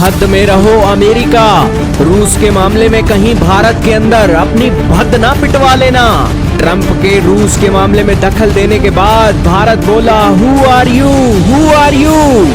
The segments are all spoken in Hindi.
हद में रहो अमेरिका। रूस के मामले में कहीं भारत के अंदर अपनी हद ना पिटवा लेना। ट्रंप के रूस के मामले में दखल देने के बाद भारत बोला हु आर यू।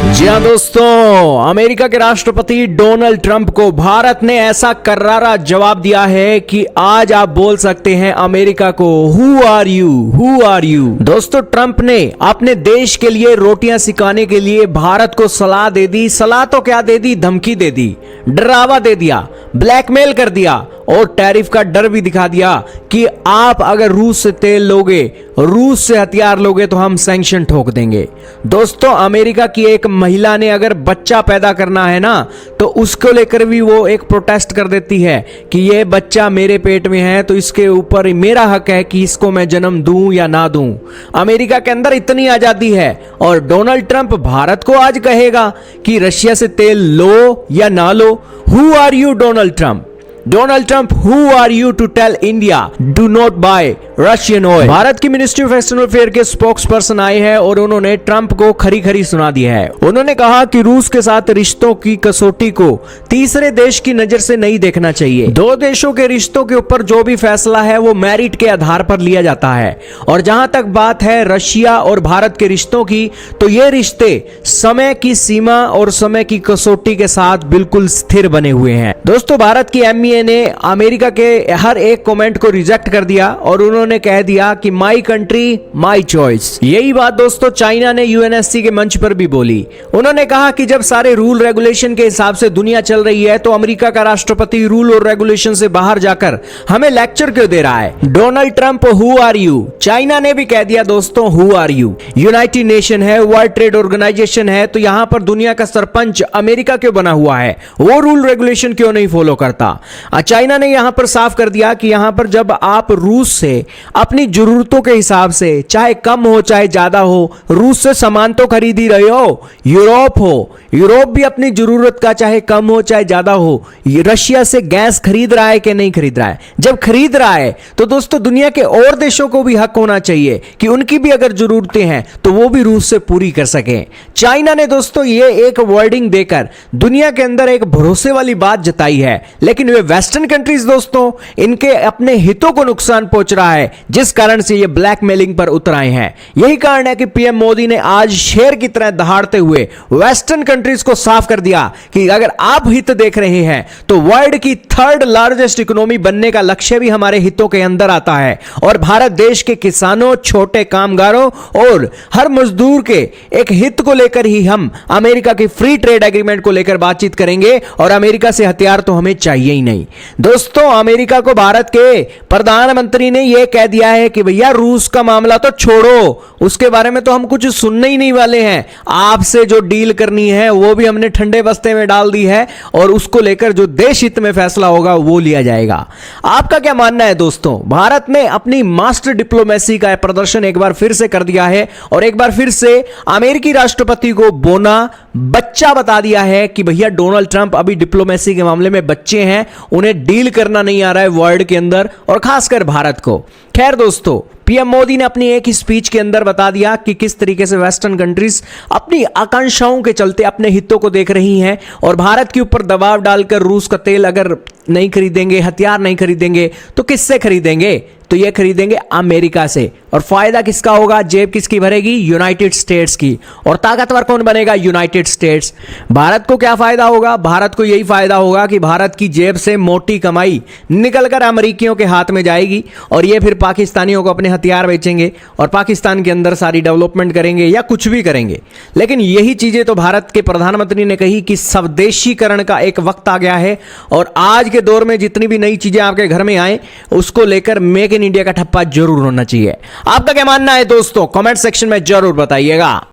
जी हाँ दोस्तों, अमेरिका के राष्ट्रपति डोनाल्ड ट्रंप को भारत ने ऐसा करारा जवाब दिया है कि आज आप बोल सकते हैं अमेरिका को हु आर यू। दोस्तों, ट्रंप ने अपने देश के लिए रोटियां सिखाने के लिए भारत को सलाह दे दी। सलाह तो क्या दे दी, धमकी दे दी, डरावा दे दिया, ब्लैकमेल कर दिया और टैरिफ का डर भी दिखा दिया कि आप अगर रूस से तेल लोगे, रूस से हथियार लोगे तो हम सैंक्शन ठोक देंगे। दोस्तों, अमेरिका की एक महिला ने अगर बच्चा पैदा करना है ना, तो उसको लेकर भी वो एक प्रोटेस्ट कर देती है कि ये बच्चा मेरे पेट में है तो इसके ऊपर मेरा हक है कि इसको मैं जन्म दूं या ना दूं। अमेरिका के अंदर इतनी आजादी है और डोनाल्ड ट्रंप भारत को आज कहेगा कि रशिया से तेल लो या ना लो। Who are you Donald Trump? Donald Trump, who are you to tell India do not buy Russian oil? Bharat की मिनिस्ट्री ऑफ एक्सटर्नल अफेयर के स्पोक्स पर्सन आए हैं और उन्होंने ट्रंप को खरी खरी सुना दिया है। उन्होंने कहा कि रूस के साथ रिश्तों की कसौटी को तीसरे देश की नजर से नहीं देखना चाहिए। दो देशों के रिश्तों के ऊपर जो भी फैसला है वो मेरिट के आधार पर लिया जाता है। और जहां तक बात है रशिया और भारत के रिश्तों की, तो ये रिश्ते समय की सीमा और समय की कसौटी के साथ बिल्कुल स्थिर बने हुए हैं। दोस्तों, भारत की एमईए ने अमेरिका के हर एक कमेंट को रिजेक्ट कर दिया और उन्होंने कह दिया कि माई कंट्री माई चॉइस। यही बात दोस्तों चाइना ने यूएनएससी के मंच पर भी बोली। उन्होंने कहा कि जब सारे रूल रेगुलेशन के हिसाब से दुनिया चल रही है तो अमेरिका का राष्ट्रपति रूल और रेगुलेशन से बाहर जाकर हमें लेक्चर क्यों दे रहा है? Donald Trump, who are you? China ने भी कह दिया दोस्तों who are you. United Nation है, वर्ल्ड ट्रेड ऑर्गेनाइजेशन है, तो यहां पर दुनिया का सरपंच अमेरिका क्यों बना हुआ है? वो रूल रेगुलेशन क्यों नहीं फॉलो करता? चाइना ने यहां पर साफ कर दिया कि यहां पर जब आप रूस से अपनी जरूरतों के हिसाब से, चाहे कम हो चाहे ज्यादा हो, रूस से सामान तो खरीद ही रहे हो। यूरोप भी अपनी जरूरत का चाहे कम हो चाहे ज्यादा हो, रशिया से गैस खरीद रहा है कि नहीं खरीद रहा है? जब खरीद रहा है तो दोस्तों दुनिया के और देशों को भी हक होना चाहिए कि उनकी भी अगर जरूरतें हैं तो वो भी रूस से पूरी कर सकें। चाइना ने दोस्तों ये एक वर्डिंग देकर दुनिया के अंदर एक भरोसे वाली बात जताई है, लेकिन वे वेस्टर्न कंट्रीज दोस्तों इनके अपने हितों को नुकसान पहुंच रहा है, जिस कारण से ये ब्लैकमेलिंग पर उतर आए हैं। यही कारण है कि पीएम मोदी ने आज शेर की तरह दहाड़ते हुए वेस्टर्न कंट्रीज को साफ कर दिया कि अगर आप हित देख रहे हैं तो वर्ल्ड की थर्ड लार्जेस्ट इकोनॉमी बनने का लक्ष्य भी हमारे हितों के अंदर आता है। और भारत देश के किसानों, छोटे कामगारों और हर मजदूर के एक हित को लेकर ही हम अमेरिका की फ्री ट्रेड एग्रीमेंट को लेकर बातचीत करेंगे। और अमेरिका से हथियार तो हमें चाहिए ही नहीं। दोस्तों, अमेरिका को भारत के प्रधानमंत्री ने यह कह दिया है कि भैया रूस का मामला तो छोड़ो, उसके बारे में तो हम कुछ सुनने ही नहीं वाले हैं। आपसे जो डील करनी है वो भी हमने ठंडे बस्ते में डाल दी है और उसको लेकर जो देश हित में फैसला होगा वो लिया जाएगा। आपका क्या मानना है दोस्तों? भारत ने अपनी मास्टर डिप्लोमेसी का प्रदर्शन एक बार फिर से कर दिया है और एक बार फिर से अमेरिकी राष्ट्रपति को बोना बच्चा बता दिया है कि भैया डोनाल्ड ट्रंप अभी डिप्लोमेसी के मामले में बच्चे हैं, उन्हें डील करना नहीं आ रहा है वर्ल्ड के अंदर और खासकर भारत को। खैर दोस्तों, पीएम मोदी ने अपनी एक ही स्पीच के अंदर बता दिया कि किस तरीके से वेस्टर्न कंट्रीज अपनी आकांक्षाओं के चलते अपने हितों को देख रही हैं और भारत के ऊपर दबाव डालकर रूस का तेल अगर नहीं खरीदेंगे, हथियार नहीं खरीदेंगे तो किससे खरीदेंगे? तो ये खरीदेंगे अमेरिका से। और फायदा किसका होगा? जेब किसकी भरेगी? यूनाइटेड स्टेट्स की। और ताकतवर कौन बनेगा? United states. भारत को क्या फायदा होगा? भारत को यही फायदा होगा कि भारत की जेब से मोटी कमाई निकलकर अमेरिकियों के हाथ में जाएगी और ये फिर पाकिस्तानियों को अपने हथियार बेचेंगे और पाकिस्तान के अंदर सारी डेवलपमेंट करेंगे या कुछ भी करेंगे। लेकिन यही चीजें तो भारत के प्रधानमंत्री ने कही कि स्वदेशीकरण का एक वक्त आ गया है और आज के दौर में जितनी भी नई चीजें आपके घर में आए उसको लेकर मेक इन इंडिया का ठप्पा जरूर होना चाहिए। आपका क्या मानना है दोस्तों? कमेंट सेक्शन में जरूर बताइएगा।